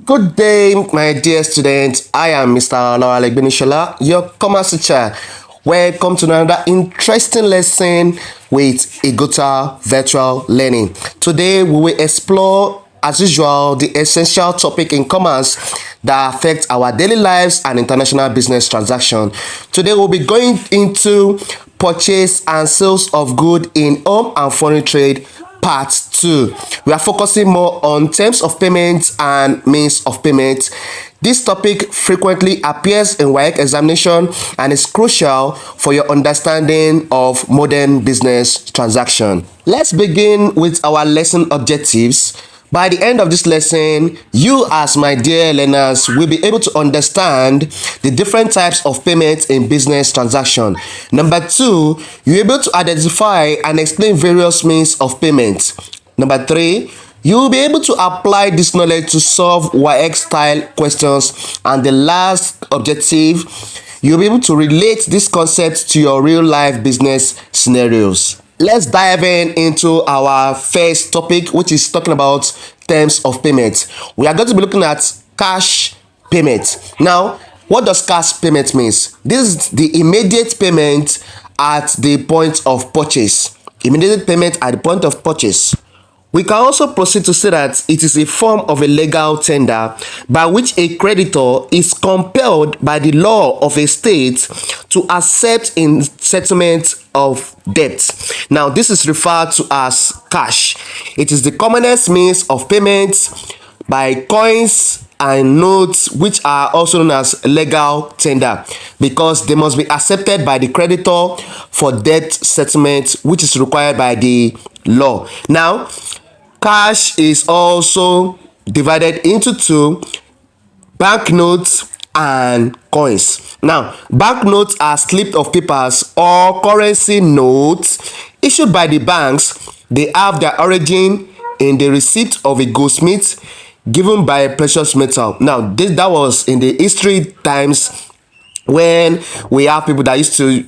Good day, my dear students. I am Mr. Olawalegbenishola, your commerce teacher. Welcome to another interesting lesson with Igota Virtual Learning. Today, we will explore, as usual, the essential topic in commerce that affects our daily lives and international business transaction. Today, we'll be going into purchase and sales of goods in home and foreign trade Part 2. We are focusing more on terms of payment and means of payment. This topic frequently appears in WAEC examination and is crucial for your understanding of modern business transaction. Let's begin with our lesson objectives. By the end of this lesson, you as my dear learners will be able to understand the different types of payments in business transaction. Number 2, you'll be able to identify and explain various means of payment. Number 3, you will be able to apply this knowledge to solve WAEC style questions. And the last objective, you'll be able to relate this concept to your real life business scenarios. Let's dive into our first topic, which is talking about terms of payment. We are going to be looking at cash payment. Now, what does cash payment means? This is the immediate payment at the point of purchase. Immediate payment at the point of purchase. We can also proceed to say that it is a form of a legal tender by which a creditor is compelled by the law of a state to accept in settlement of debt. Now, this is referred to as cash. It is the commonest means of payment by coins and notes, which are also known as legal tender, because they must be accepted by the creditor for debt settlement, which is required by the law. Now, cash is also divided into two: banknotes and coins. Now, banknotes are slips of papers or currency notes issued by the banks. They have their origin in the receipt of a goldsmith given by a precious metal. Now, that was in the history times, when we have people that used to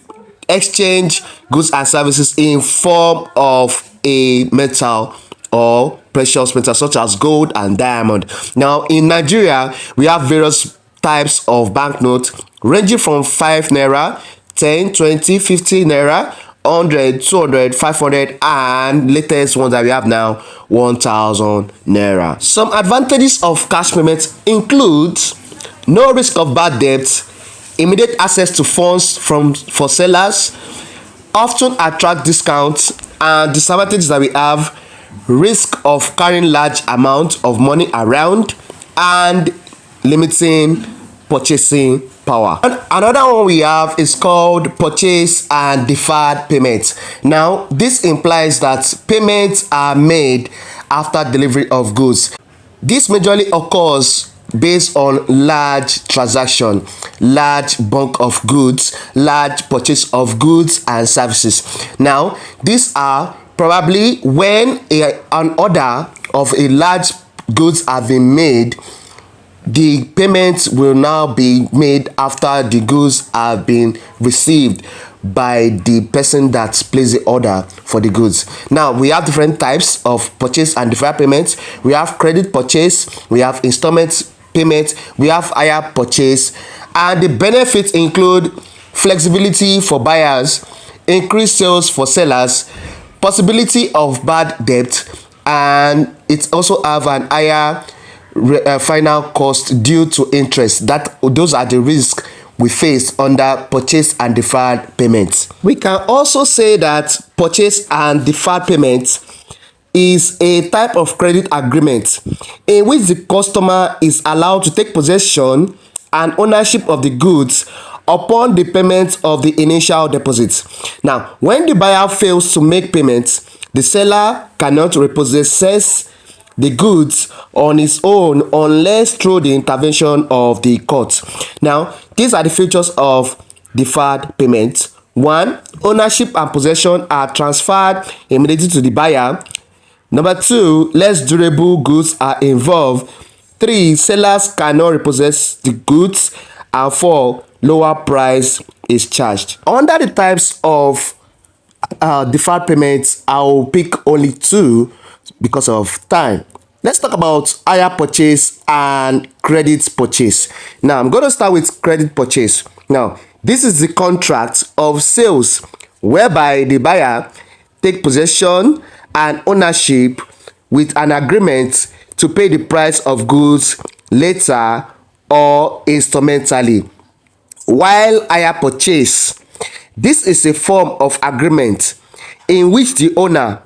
exchange goods and services in form of a metal or precious metal such as gold and diamond. Now, in Nigeria, we have various types of banknotes ranging from 5 naira, 10, 20, 50 naira, 100, 200, 500, and latest ones that we have now, 1000 naira. Some advantages of cash payments include no risk of bad debt, immediate access to funds for sellers, often attract discounts, and disadvantages that we have: risk of carrying large amount of money around and limiting purchasing power. And another one we have is called purchase and deferred payment. Now, this implies that payments are made after delivery of goods. This majorly occurs based on large transaction, large bulk of goods, large purchase of goods and services. Now, these are probably when an order of a large goods have been made. The payments will now be made after the goods have been received by the person that placed the order for the goods. Now, we have different types of purchase and deferred payments. We have credit purchase, we have installment payment, we have hire purchase, and the benefits include flexibility for buyers, increased sales for sellers, possibility of bad debt, and it also have an higher final cost due to interest. Those are the risks we face under purchase and deferred payments. We can also say that purchase and deferred payment is a type of credit agreement in which the customer is allowed to take possession and ownership of the goods upon the payment of the initial deposit. Now, when the buyer fails to make payments, the seller cannot repossess the goods on his own unless through the intervention of the court. Now, these are the features of deferred payment. 1, ownership and possession are transferred immediately to the buyer. Number 2, less durable goods are involved. 3, sellers cannot repossess the goods. And 4, lower price is charged. Under the types of deferred payments, I will pick only 2 because of time. let's talk about hire purchase and credit purchase. Now, I'm going to start with credit purchase. Now, this is the contract of sales whereby the buyer take possession and ownership with an agreement to pay the price of goods later or instrumentally. While hire purchase, this is a form of agreement in which the owner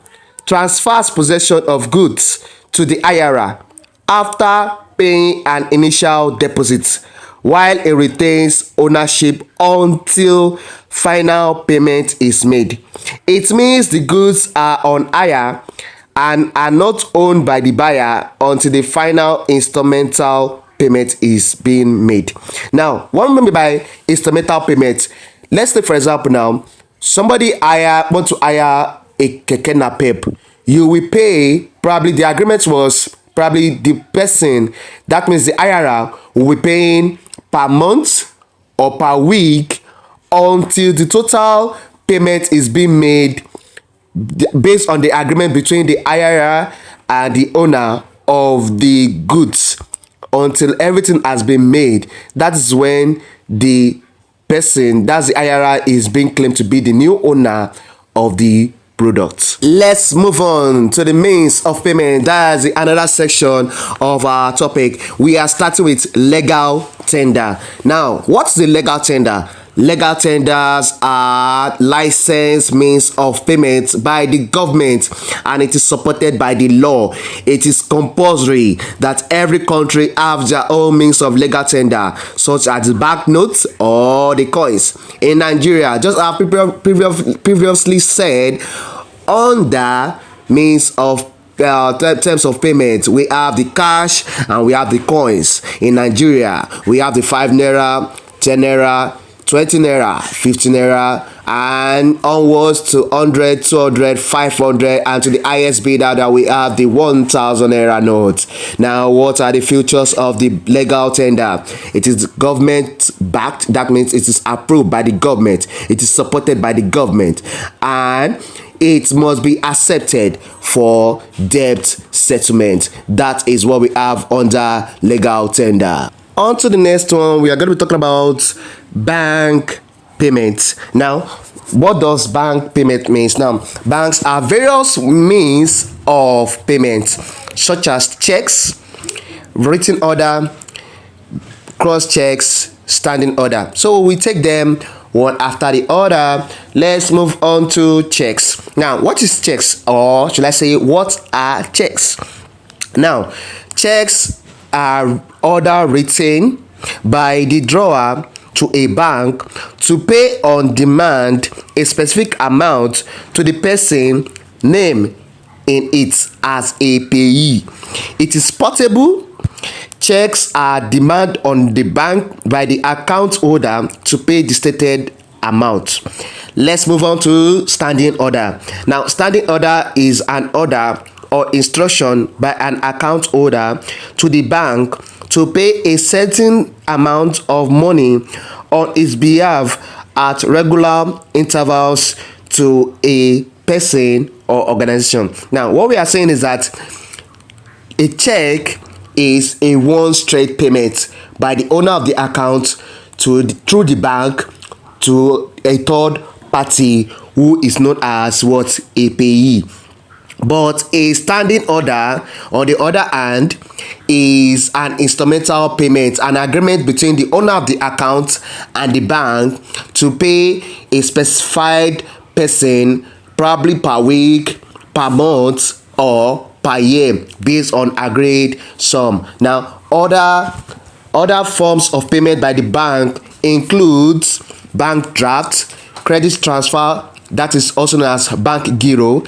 transfers possession of goods to the hirer after paying an initial deposit, while it retains ownership until final payment is made. It means the goods are on hire and are not owned by the buyer until the final instrumental payment is being made. Now, what do we mean by instrumental payment? Let's say, for example, now somebody want to hire a keke napep. You will pay, probably the agreement was probably the person, that means the hirer will be paying per month or per week until the total payment is being made based on the agreement between the hirer and the owner of the goods. Until everything has been made, that is when the person, that's the hirer, is being claimed to be the new owner of the product. Let's move on to the means of payment. That's another section of our topic. We are starting with legal tender. Now, what's the legal tender? Legal tenders are licensed means of payment by the government, and it is supported by the law. It is compulsory that every country have their own means of legal tender, such as the banknotes or the coins. In Nigeria, just as previously said, under means of terms of payment, we have the cash and we have the coins. In Nigeria, we have the 5 naira, 10 naira, 20 naira, 50 naira, and onwards to 100, 200, 500, and to the highest bidder that we have the 1000 naira note. Now, what are the features of the legal tender? It is government backed. That means it is approved by the government. It is supported by the government, and it must be accepted for debt settlement. That is what we have under legal tender. On to the next one, we are going to be talking about bank payments. Now, what does bank payment means? Now, banks are various means of payment, such as checks, written order, cross checks, standing order. So we take them one after the other. Let's move on to checks. Now, what is checks, or should I say, what are checks? Now, checks are order written by the drawer to a bank to pay on demand a specific amount to the person named in it as a payee. It is portable. Checks are demand on the bank by the account holder to pay the stated amount. Let's move on to standing order. Now, standing order is an order or instruction by an account holder to the bank to pay a certain amount of money on its behalf at regular intervals to a person or organization. Now, what we are saying is that a check is a one straight payment by the owner of the account through the bank to a third party who is known as what, a payee. But a standing order, on the other hand, is an instrumental payment, an agreement between the owner of the account and the bank to pay a specified person, probably per week, per month, or per year, based on agreed sum. Now, other forms of payment by the bank includes bank draft, credit transfer, that is also known as bank giro,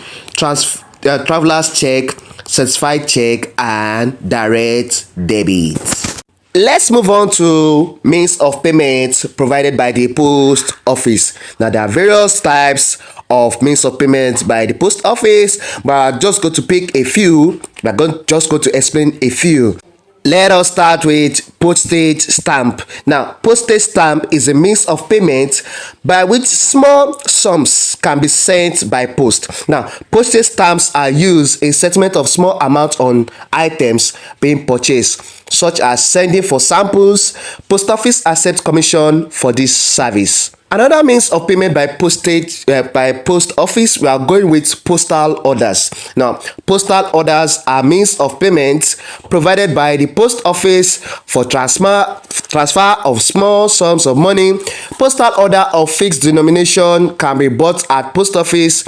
traveler's check, certified check, and direct debit. Let's move on to means of payment provided by the post office. Now, there are various types of means of payment by the post office, but I'm just going to pick a few. We're just going to explain a few. Let us start with postage stamp. Now, postage stamp is a means of payment by which small sums can be sent by post. Now, postage stamps are used in settlement of small amounts on items being purchased, such as sending for samples. Post office accepts commission for this service. Another means of payment by by post office, we are going with postal orders. Now, postal orders are means of payment provided by the post office for transfer of small sums of money. Postal order of fixed denomination can be bought at post office.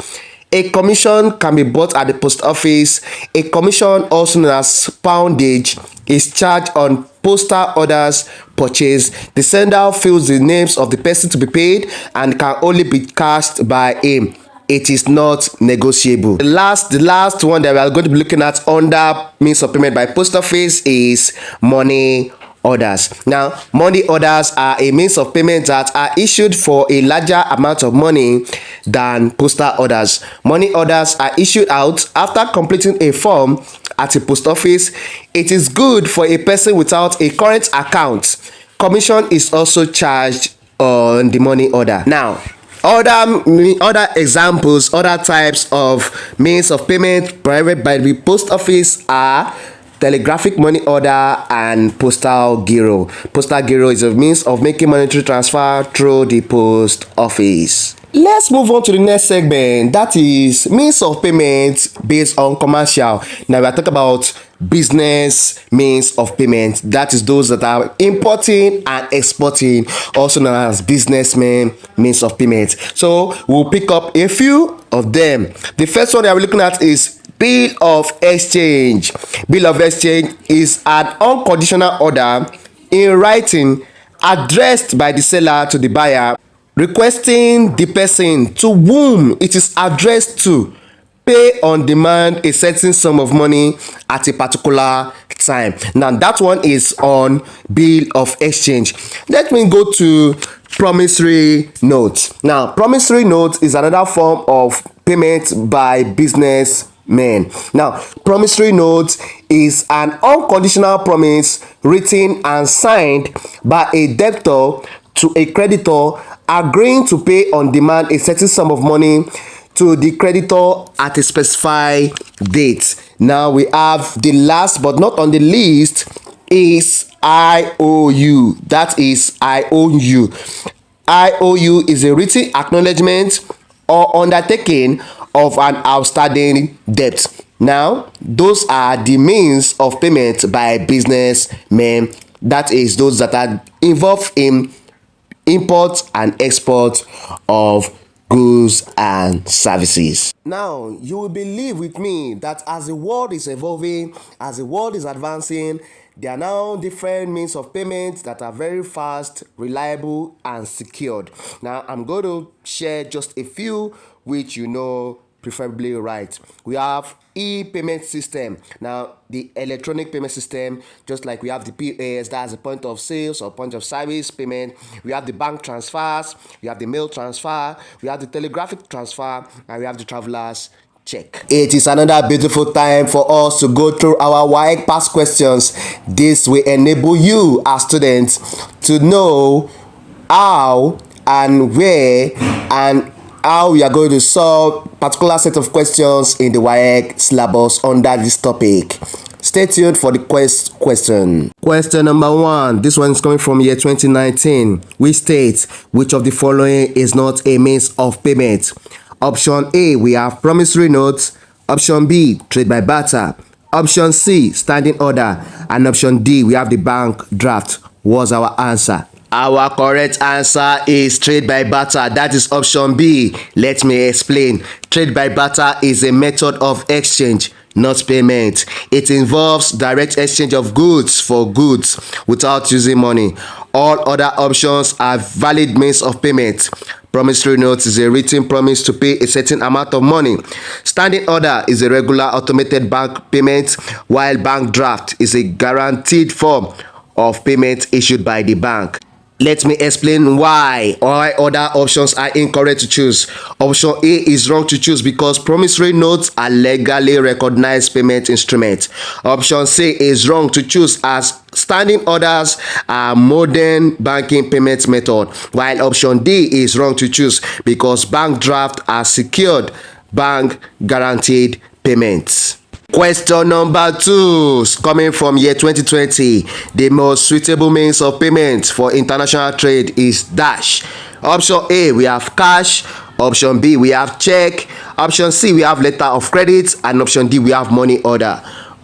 A commission can be bought at the post office. A commission, also known as poundage, is charged on postal orders purchased. The sender fills the names of the person to be paid and can only be cashed by him. It is not negotiable. The last one that we are going to be looking at under means of payment by post office is money orders. Now, money orders are a means of payment that are issued for a larger amount of money than postal orders. Money orders are issued out after completing a form at a post office. It is good for a person without a current account. Commission is also charged on the money order. Now, other examples, other types of means of payment provided by the post office are telegraphic money order and postal giro. Postal giro is a means of making monetary transfer through the post office. Let's move on to the next segment, that is means of payment based on commercial. Now we are talking about business means of payment, that is those that are importing and exporting, also known as businessmen means of payment. So we'll pick up a few of them. The first one that we're looking at is bill of exchange. Bill of exchange is an unconditional order in writing addressed by the seller to the buyer, requesting the person to whom it is addressed to pay on demand a certain sum of money at a particular time. Now that one is on bill of exchange. Let me go to promissory note. Now, promissory note is another form of payment by businessmen. Now, promissory note is an unconditional promise written and signed by a debtor to a creditor agreeing to pay on demand a certain sum of money to the creditor at a specified date. Now we have the last but not on the list is IOU. That is IOU. IOU is a written acknowledgement or undertaking of an outstanding debt. Now, those are the means of payment by businessmen. That is those that are involved in import and export of goods and services. Now, you will believe with me that as the world is evolving, as the world is advancing, there are now different means of payment that are very fast, reliable, and secured. Now, I'm going to share just a few which you know preferably right. We have e-payment system. Now, the electronic payment system, just like we have the POS, that's the point of sales or point of service payment. We have the bank transfers, we have the mail transfer, we have the telegraphic transfer, and we have the travelers check. It is another beautiful time for us to go through our WAEC past questions. This will enable you as students to know how and where and how we are going to solve particular set of questions in the WAEC syllabus under this topic. Stay tuned for the question. Question number 1. This one is coming from year 2019. Which states which of the following is not a means of payment? Option A, we have promissory notes. Option B, trade by barter. Option C, standing order. And option D, we have the bank draft. What's our answer? Our correct answer is trade by barter. That is option B. Let me explain. Trade by barter is a method of exchange, not payment. It involves direct exchange of goods for goods without using money. All other options are valid means of payment. Promissory note is a written promise to pay a certain amount of money. Standing order is a regular automated bank payment, while bank draft is a guaranteed form of payment issued by the bank. Let me explain why other options are incorrect to choose. Option A is wrong to choose because promissory notes are legally recognized payment instruments. Option C is wrong to choose as standing orders are modern banking payment method, while option D is wrong to choose because bank draft are secured bank guaranteed payments. Question number 2 coming from year 2020. The most suitable means of payment for international trade is dash. Option A, we have cash. Option B, we have check. Option C, we have letter of credit. And option D, we have money order.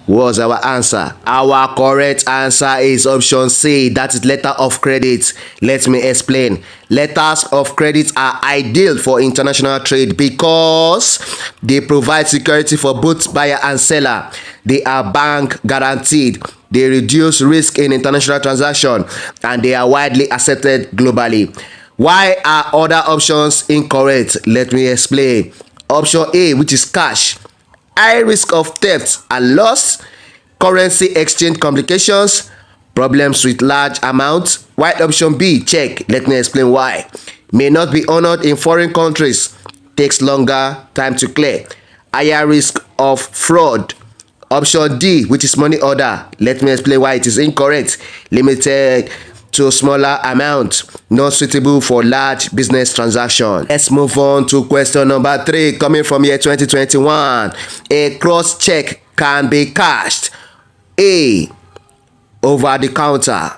What's our answer? Our correct answer is option C, that is letter of credit. Let me explain. Letters of credit are ideal for international trade because they provide security for both buyer and seller. They are bank guaranteed. They reduce risk in international transaction and they are widely accepted globally. Why are other options incorrect? Let me explain. Option A, which is cash, high risk of theft and loss, currency exchange complications, problems with large amounts. While option B, check, let me explain why, may not be honored in foreign countries, takes longer time to clear, higher risk of fraud. Option D, which is money order, let me explain why it is incorrect, limited to smaller amount, not suitable for large business transaction. Let's move on to question number 3 coming from year 2021. A cross check can be cashed. A, over the counter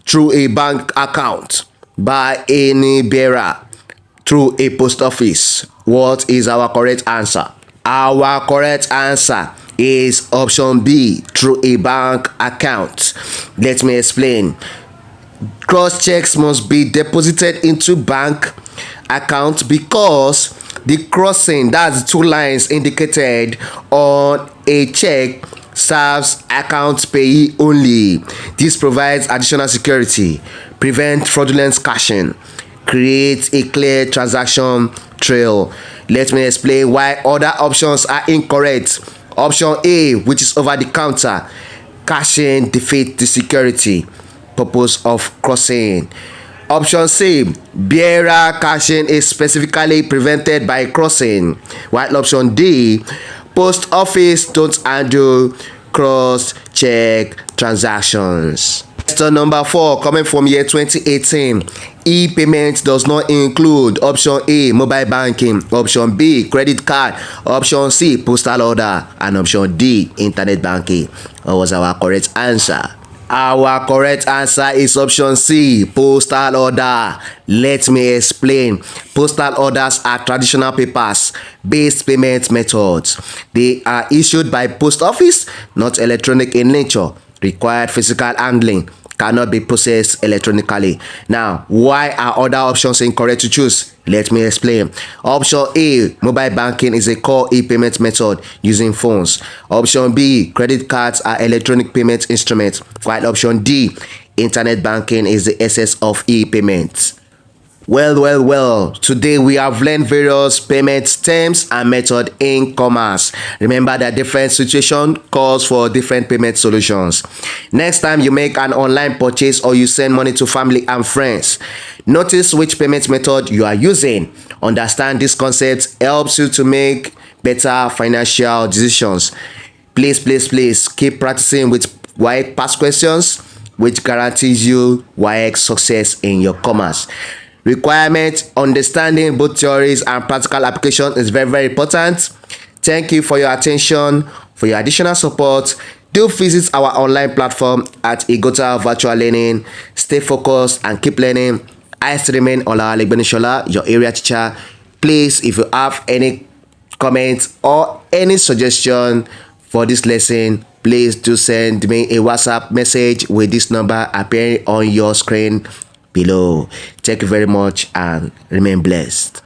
through a bank account by any bearer through a post office. What is our correct answer? Our correct answer is option B, through a bank account. Let me explain. Cross checks must be deposited into bank account because the crossing, that's 2 lines indicated on a check, serves account payee only. This provides additional security, prevent fraudulent cashing, creates a clear transaction trail. Let me explain why other options are incorrect. Option A, which is over the counter, cashing defeats the security purpose of crossing. Option C, bearer cashing is specifically prevented by crossing. While option D, post office don't handle cross check transactions. Question number 4 coming from year 2018. E-payment does not include option A, mobile banking, option B, credit card, option C, postal order, and option D, internet banking. What was our correct answer? Our correct answer is option C, postal order. Let me explain. Postal orders are traditional papers-based payment methods. They are issued by post office, not electronic in nature, required physical handling, cannot be processed electronically. Now, why are other options incorrect to choose? Let me explain. Option A, mobile banking is a core e-payment method using phones. Option B, credit cards are electronic payment instruments. While option D, internet banking is the essence of e-payments. Well, today we have learned various payment terms and method in commerce. Remember that different situation calls for different payment solutions. Next time you make an online purchase or you send money to family and friends, notice which payment method you are using. Understand this concept helps you to make better financial decisions. Please keep practicing with WAEC past questions, which guarantees you WAEC success in your commerce. Requirement: understanding both theories and practical application is very important. Thank you for your attention. For your additional support, do visit our online platform at Igota Virtual Learning. Stay focused and keep learning. I still remain Olawale Igbenishola, your area teacher. Please, if you have any comments or any suggestion for this lesson, please do send me a WhatsApp message with this number appearing on your screen below. Thank you very much and remain blessed.